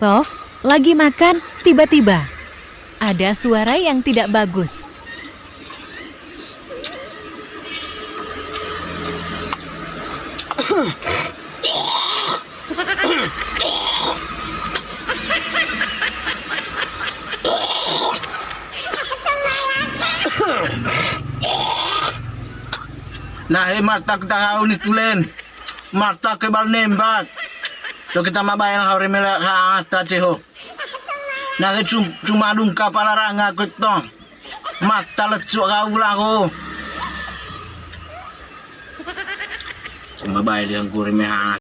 Tov lagi makan, tiba-tiba ada suara yang tidak bagus. Nah, mata kita kau ni tulen. Mata ke bal nembak. So kita mabayang kau remela ka ata ceho. Nah, cuma dungka palaranga ko tong. Mata lecuk kau lah ko. Mabayang dia ko remela